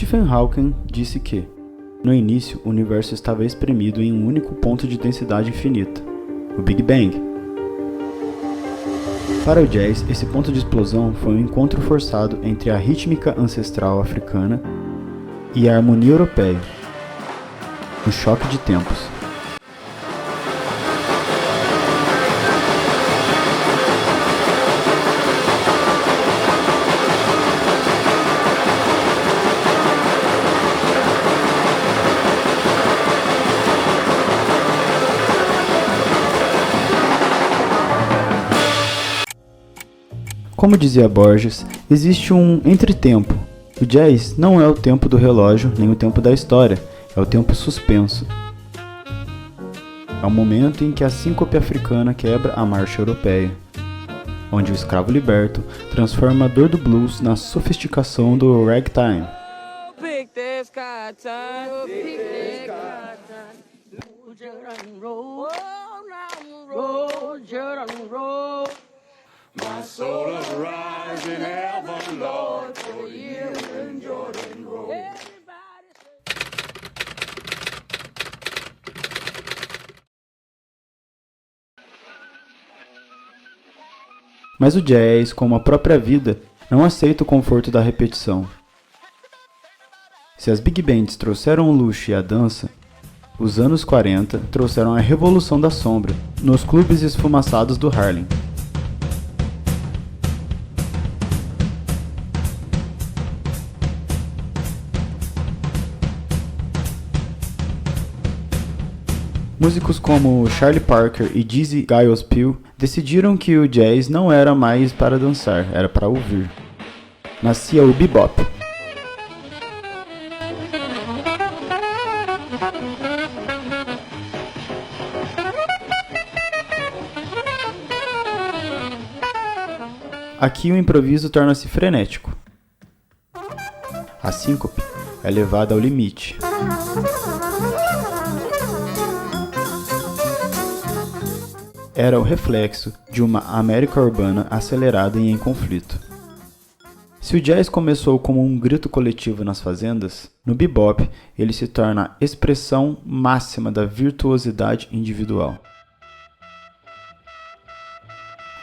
Stephen Hawking disse que, no início, o universo estava espremido em um único ponto de densidade infinita, o Big Bang. Para o jazz, esse ponto de explosão foi um encontro forçado entre a rítmica ancestral africana e a harmonia europeia, um choque de tempos. Como dizia Borges, existe um entretempo. O jazz não é o tempo do relógio, nem o tempo da história, é o tempo suspenso. É o momento em que a síncope africana quebra a marcha europeia, onde o escravo liberto transforma a dor do blues na sofisticação do ragtime. My soul arise in heaven, Lord, for you and Jordan Road. Mas o jazz, como a própria vida, não aceita o conforto da repetição. Se as big bands trouxeram o luxo e a dança, os anos 40 trouxeram a revolução da sombra nos clubes esfumaçados do Harlem. Músicos como Charlie Parker e Dizzy Gillespie decidiram que o jazz não era mais para dançar, era para ouvir. Nascia o bebop. Aqui o improviso torna-se frenético. A síncope é levada ao limite. Era o reflexo de uma América urbana acelerada e em conflito. Se o jazz começou como um grito coletivo nas fazendas, no bebop ele se torna a expressão máxima da virtuosidade individual.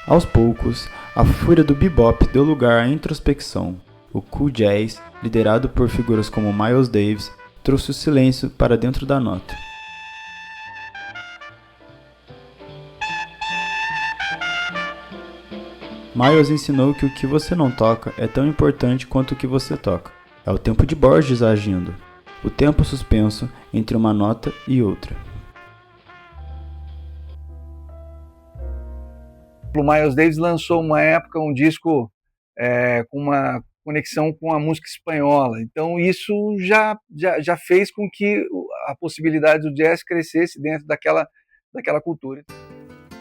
Aos poucos, a fúria do bebop deu lugar à introspecção. O cool jazz, liderado por figuras como Miles Davis, trouxe o silêncio para dentro da nota. Miles ensinou que o que você não toca é tão importante quanto o que você toca. É o tempo de Borges agindo, o tempo suspenso entre uma nota e outra. O Miles Davis lançou uma época um disco com uma conexão com a música espanhola, então isso já fez com que a possibilidade do jazz crescesse dentro daquela cultura.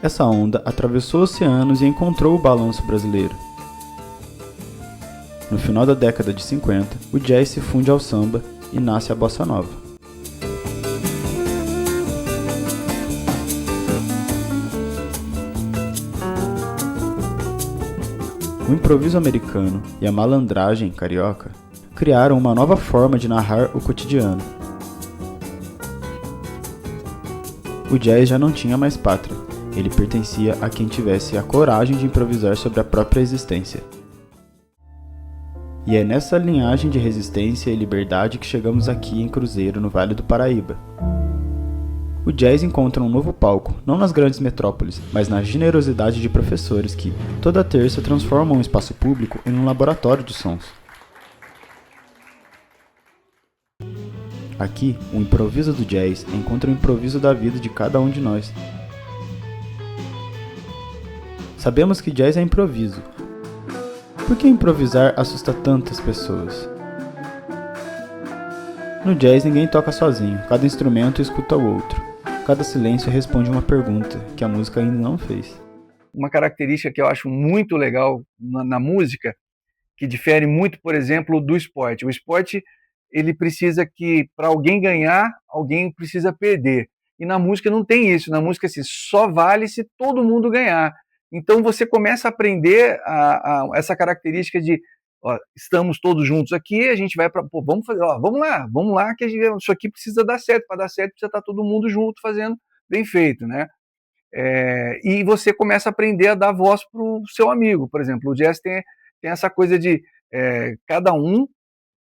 Essa onda atravessou oceanos e encontrou o balanço brasileiro. No final da década de 50, o jazz se funde ao samba e nasce a bossa nova. O improviso americano e a malandragem carioca criaram uma nova forma de narrar o cotidiano. O jazz já não tinha mais pátria. Ele pertencia a quem tivesse a coragem de improvisar sobre a própria existência. E é nessa linhagem de resistência e liberdade que chegamos aqui em Cruzeiro, no Vale do Paraíba. O jazz encontra um novo palco, não nas grandes metrópoles, mas na generosidade de professores que, toda terça, transformam um espaço público em um laboratório de sons. Aqui, o improviso do jazz encontra o improviso da vida de cada um de nós. Sabemos que jazz é improviso. Por que improvisar assusta tantas pessoas? No jazz ninguém toca sozinho, cada instrumento escuta o outro. Cada silêncio responde uma pergunta que a música ainda não fez. Uma característica que eu acho muito legal na música, que difere muito, por exemplo, do esporte. O esporte, ele precisa que, para alguém ganhar, alguém precisa perder. E na música não tem isso. Na música, assim, só vale se todo mundo ganhar. Então você começa a aprender essa característica de ó, estamos todos juntos aqui, a gente vai para, vamos fazer, ó, vamos lá, que isso aqui precisa dar certo, para dar certo precisa estar todo mundo junto fazendo bem feito, né? E você começa a aprender a dar voz para o seu amigo, por exemplo, o jazz tem essa coisa de cada um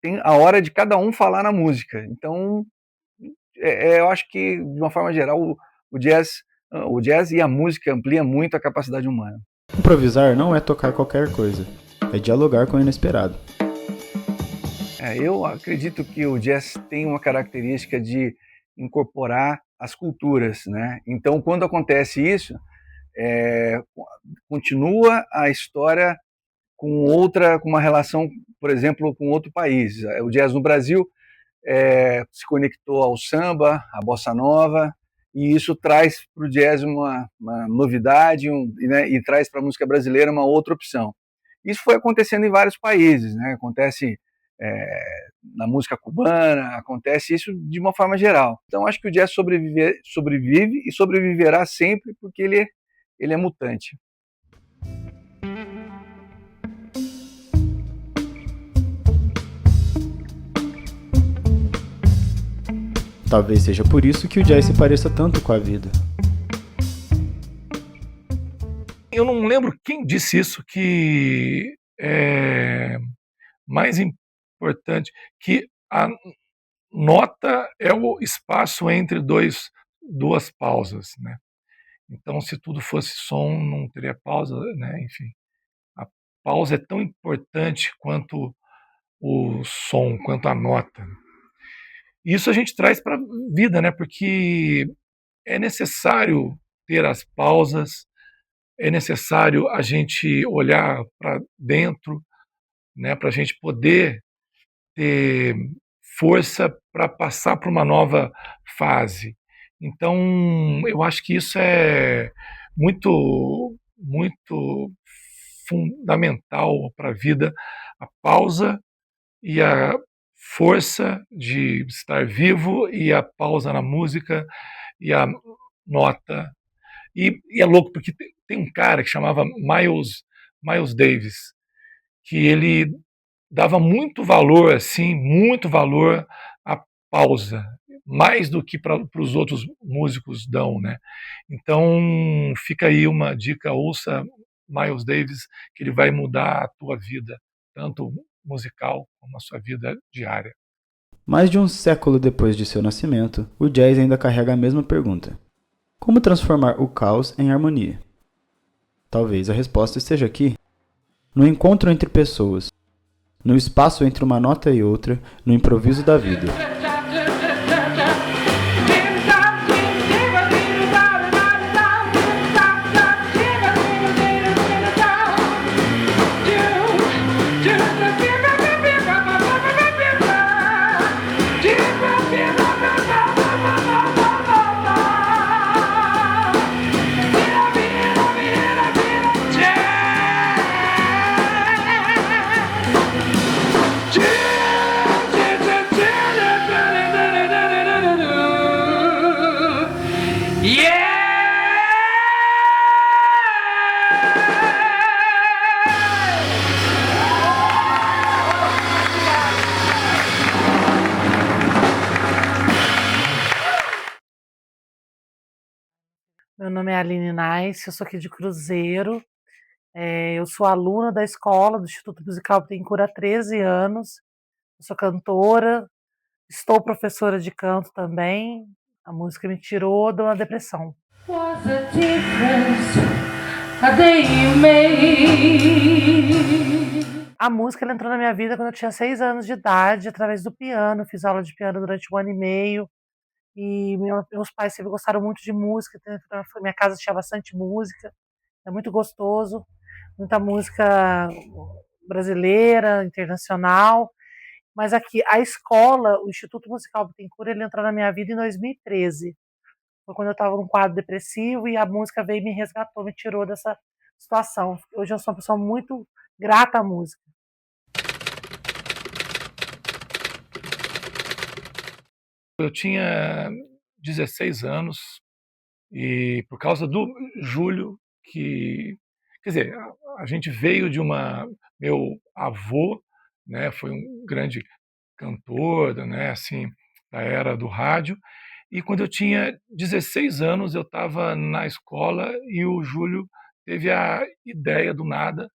tem a hora de cada um falar na música, então eu acho que de uma forma geral o jazz, o jazz e a música amplia muito a capacidade humana. Improvisar não é tocar qualquer coisa, é dialogar com o inesperado. Eu acredito que o jazz tem uma característica de incorporar as culturas, né? Então, quando acontece isso, continua a história com uma relação, por exemplo, com outro país. O jazz no Brasil se conectou ao samba, à bossa nova, e isso traz para o jazz uma novidade, né, e traz para a música brasileira uma outra opção. Isso foi acontecendo em vários países, né? Acontece na música cubana, acontece isso de uma forma geral. Então acho que o jazz sobrevive e sobreviverá sempre porque ele é mutante. Talvez seja por isso que o jazz se pareça tanto com a vida. Eu não lembro quem disse isso, que é mais importante, que a nota é o espaço entre duas pausas, né? Então, se tudo fosse som, não teria pausa, né? Enfim, a pausa é tão importante quanto o som, quanto a nota. Isso a gente traz para a vida, né? Porque é necessário ter as pausas, é necessário a gente olhar para dentro, né? Para a gente poder ter força para passar para uma nova fase. Então, eu acho que isso é muito fundamental para a vida, a pausa e a força de estar vivo e a pausa na música e a nota. E é louco porque tem um cara que chamava Miles Davis, que ele dava muito valor, assim, muito valor à pausa, mais do que para os outros músicos dão, né? Então fica aí uma dica, ouça Miles Davis, que ele vai mudar a tua vida, tanto musical como a sua vida diária. Mais de um século depois de seu nascimento, o jazz ainda carrega a mesma pergunta: como transformar o caos em harmonia? Talvez a resposta esteja aqui, no encontro entre pessoas, no espaço entre uma nota e outra, no improviso da vida. Meu nome é Aline Nice, eu sou aqui de Cruzeiro. Eu sou aluna da escola do Instituto Musical Bittencourt há 13 anos. Eu sou cantora, estou professora de canto também. A música me tirou de uma depressão. Was a difference a day you made. A música ela entrou na minha vida quando eu tinha 6 anos de idade, através do piano. Fiz aula de piano durante 1 ano e meio. E meus pais sempre gostaram muito de música, minha casa tinha bastante música, é muito gostoso, muita música brasileira, internacional, mas aqui, a escola, o Instituto Musical Bittencourt, ele entrou na minha vida em 2013, foi quando eu estava num quadro depressivo e a música veio e me resgatou, me tirou dessa situação. Hoje eu sou uma pessoa muito grata à música. Eu tinha 16 anos e por causa do Júlio, quer dizer, a gente veio de meu avô né? Foi um grande cantor, né? Assim, da era do rádio. E quando eu tinha 16 anos, eu estava na escola e o Júlio teve a ideia do nada,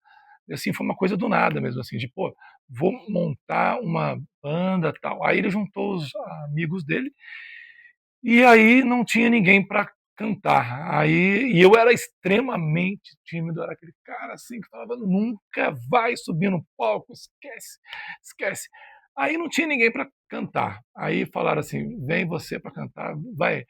e assim, foi uma coisa do nada mesmo, assim, de, pô, vou montar uma banda, tal. Aí ele juntou os amigos dele e aí não tinha ninguém para cantar. Aí, e eu era extremamente tímido, era aquele cara assim que falava, nunca vai subir no palco, esquece, esquece. Aí não tinha ninguém para cantar. Aí falaram assim, vem você para cantar, vai.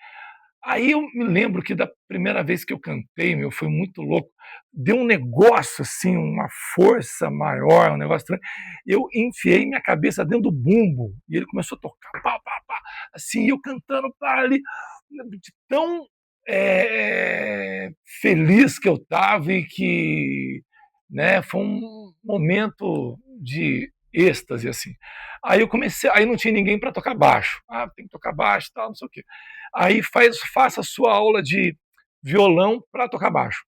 Aí eu me lembro que da primeira vez que eu cantei, meu, foi muito louco. Deu um negócio assim, uma força maior, um negócio estranho. Eu enfiei minha cabeça dentro do bumbo e ele começou a tocar, pá, pá, pá, assim, eu cantando para ali, de tão feliz que eu estava e que, né, foi um momento de êxtase assim. Aí eu comecei, aí não tinha ninguém para tocar baixo. Ah, tem que tocar baixo, tal, não sei o quê. Aí faça a sua aula de violão para tocar baixo.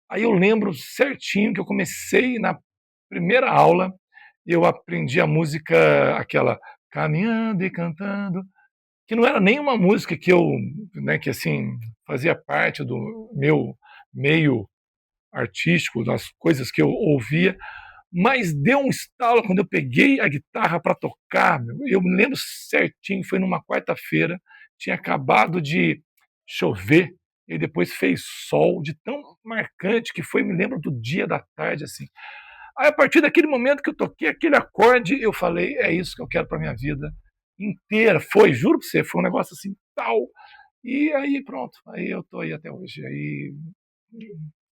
Aí eu lembro certinho que eu comecei na primeira aula, eu aprendi a música, aquela Caminhando e Cantando, que não era nenhuma música que eu, né, que assim, fazia parte do meu meio artístico, das coisas que eu ouvia, mas deu um estalo quando eu peguei a guitarra para tocar. Eu me lembro certinho, foi numa quarta-feira, tinha acabado de chover e depois fez sol, de tão marcante que foi, me lembro do dia da tarde assim. Aí a partir daquele momento que eu toquei aquele acorde, eu falei, é isso que eu quero para minha vida inteira. Foi, juro para você, foi um negócio assim tal. E aí pronto, aí eu tô aí até hoje. Aí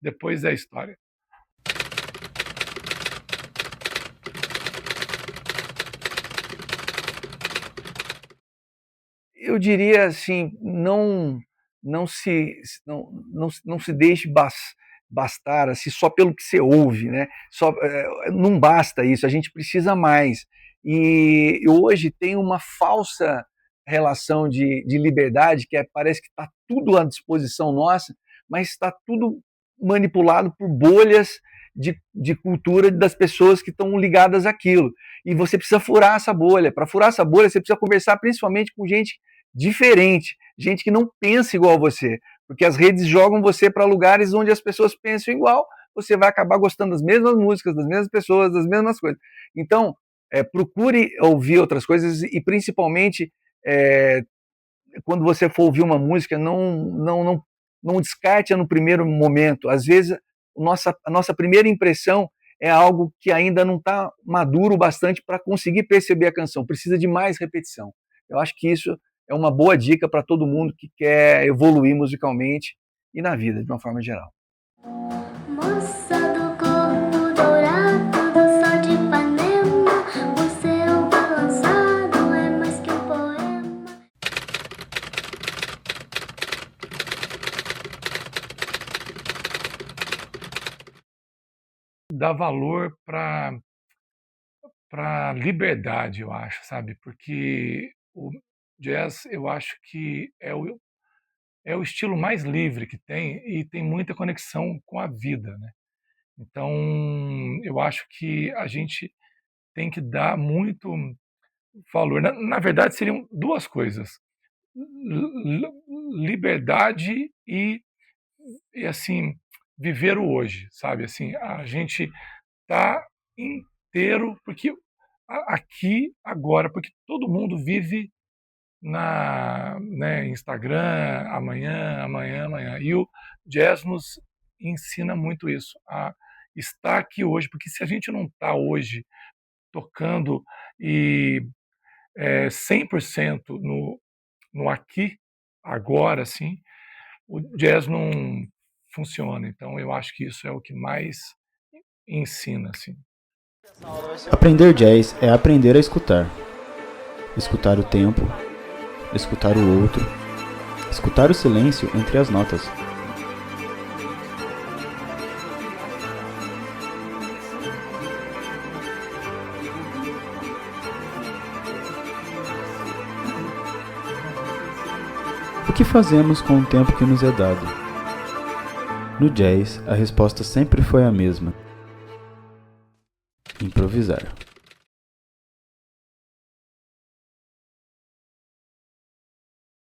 depois é a história. Eu diria assim, não se deixe bastar assim, só pelo que você ouve, né? Só, não basta isso, a gente precisa mais. E hoje tem uma falsa relação de liberdade, que parece que está tudo à disposição nossa, mas está tudo manipulado por bolhas de cultura das pessoas que estão ligadas àquilo. E você precisa furar essa bolha. Para furar essa bolha, você precisa conversar principalmente com gente diferente, gente que não pensa igual a você, porque as redes jogam você para lugares onde as pessoas pensam igual, você vai acabar gostando das mesmas músicas, das mesmas pessoas, das mesmas coisas. Então, procure ouvir outras coisas e principalmente quando você for ouvir uma música, não descarte-a no primeiro momento. Às vezes, a nossa primeira impressão é algo que ainda não está maduro o bastante para conseguir perceber a canção, precisa de mais repetição. Eu acho que isso é uma boa dica para todo mundo que quer evoluir musicalmente e na vida, de uma forma geral. Moça do corpo dourado do sol de Ipanema, o seu balançado é mais que um poema. Dá valor para liberdade, eu acho, sabe? Porque o jazz, eu acho que é o estilo mais livre que tem e tem muita conexão com a vida, né? Então, eu acho que a gente tem que dar muito valor. Na verdade, seriam duas coisas: liberdade e assim, viver o hoje, sabe? Assim, a gente tá inteiro, porque aqui, agora, porque todo mundo vive né, Instagram, amanhã, amanhã, amanhã. E o jazz nos ensina muito isso, a estar aqui hoje, porque se a gente não está hoje tocando e 100% no aqui, agora, assim, o jazz não funciona. Então, eu acho que isso é o que mais ensina, assim. Aprender jazz é aprender a escutar. Escutar o tempo, escutar o outro, escutar o silêncio entre as notas. O que fazemos com o tempo que nos é dado? No jazz, a resposta sempre foi a mesma: improvisar.